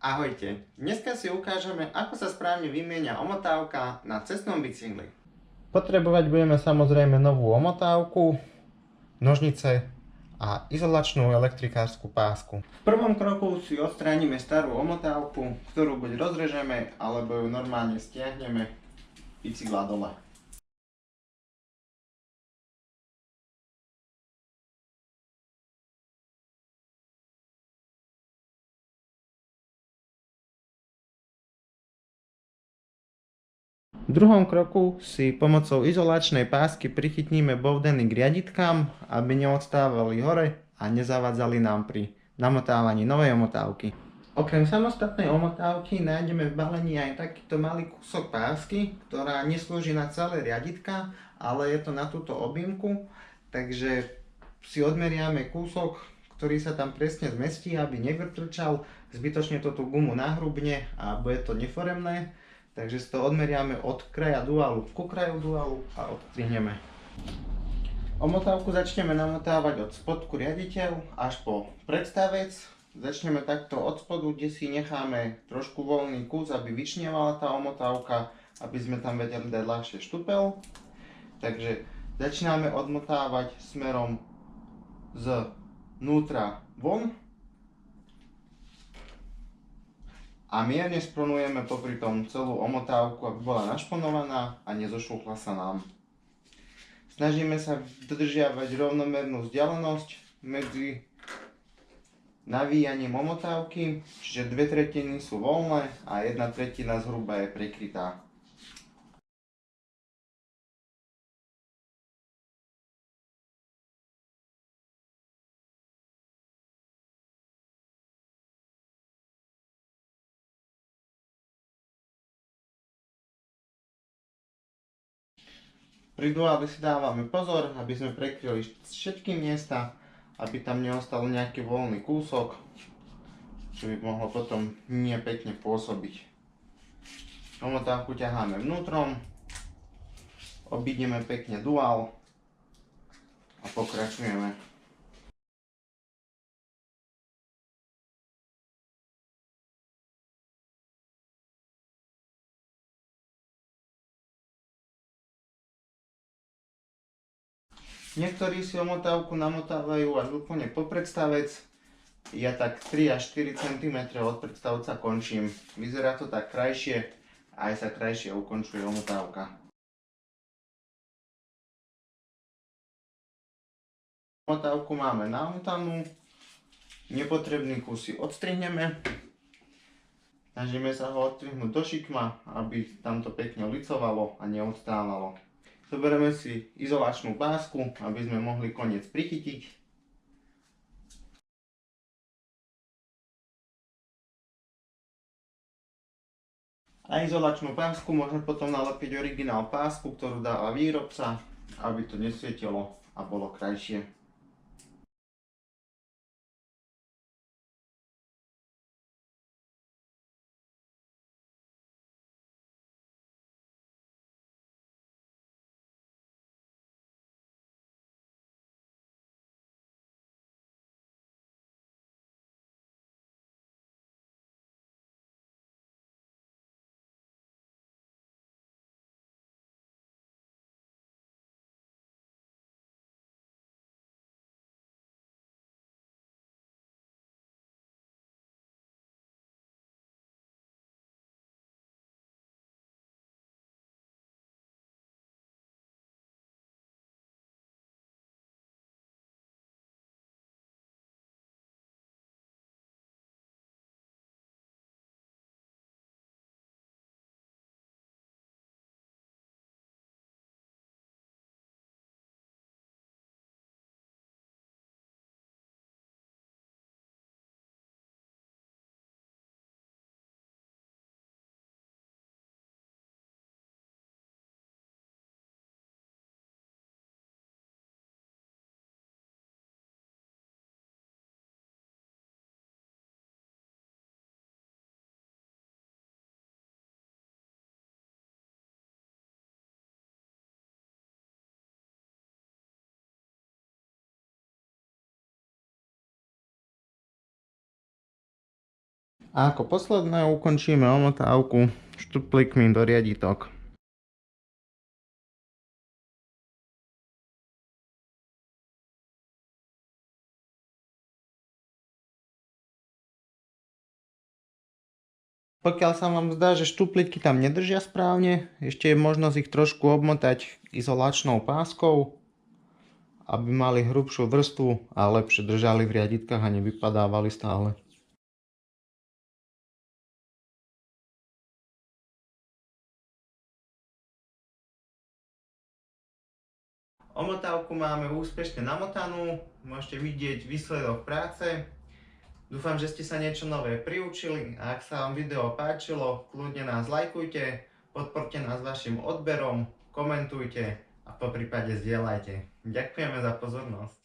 Ahojte, dneska si ukážeme, ako sa správne vymieňa omotávka na cestnom bicykli. Potrebovať budeme samozrejme novú omotávku, nožnice a izolačnú elektrikársku pásku. V prvom kroku si odstránime starú omotávku, ktorú buď rozrežeme, alebo ju normálne stiahneme bicykla dole. V druhom kroku si pomocou izolačnej pásky prichytníme bovdeny k riaditkám, aby neodstávali hore a nezavádzali nám pri namotávaní novej omotávky. Okrem samostatnej omotávky nájdeme v balení aj takýto malý kúsok pásky, ktorá neslúži na celé riaditka, ale je to na túto objímku, takže si odmeriame kúsok, ktorý sa tam presne zmestí, aby nevytrčal, zbytočne to tú gumu nahrubne a bude to neforemné. Takže si to odmeriame od kraja dualu ku kraju dualu a odstrihneme. Omotávku začneme namotávať od spodku riaditeľ až po predstavec. Začneme takto od spodu, kde si necháme trošku voľný kus, aby vyčnievala tá omotávka, aby sme tam vedeli dať ľahšie štupel. Takže začíname odmotávať smerom z vnútra von a mierne spronujeme popri tom celú omotávku, aby bola našponovaná a nezošúchla sa nám. Snažíme sa dodržiavať rovnomernú vzdialenosť medzi navíjaním omotávky, čiže 2/3 sú voľné a 1/3 zhruba je prekrytá. Pri duáli si dávame pozor, aby sme prekryli všetky miesta, aby tam neostal nejaký voľný kúsok, čo by mohlo potom nie pekne pôsobiť. Omotávku ťaháme vnútrom, obídeme pekne duál a pokračujeme. Niektorí si omotávku namotávajú až úplne po predstavec. Ja tak 3 až 4 cm od predstavca končím. Vyzerá to tak krajšie a aj sa krajšie ukončuje omotávka. Omotávku máme namotanú. Nepotrebný kus si odstrihneme. Snažíme sa ho odstrihnúť do šikma, aby tam to pekne licovalo a neodstávalo. Zoberieme si izolačnú pásku, aby sme mohli koniec prichytiť. A izolačnú pásku môžeme potom nalepiť originál pásku, ktorú dáva výrobca, aby to nesvietilo a bolo krajšie. A ako posledné ukončíme omotávku štuplíkmi do riaditok. Pokiaľ sa vám zdá, že štuplíky tam nedržia správne, ešte je možnosť ich trošku obmotať izolačnou páskou, aby mali hrubšiu vrstvu a lepšie držali v riaditkách a nevypadávali stále. Omotávku máme úspešne namotanú, môžete vidieť výsledok práce. Dúfam, že ste sa niečo nové priučili a ak sa vám video páčilo, kľudne nás lajkujte, podporte nás vašim odberom, komentujte a poprípade zdieľajte. Ďakujeme za pozornosť.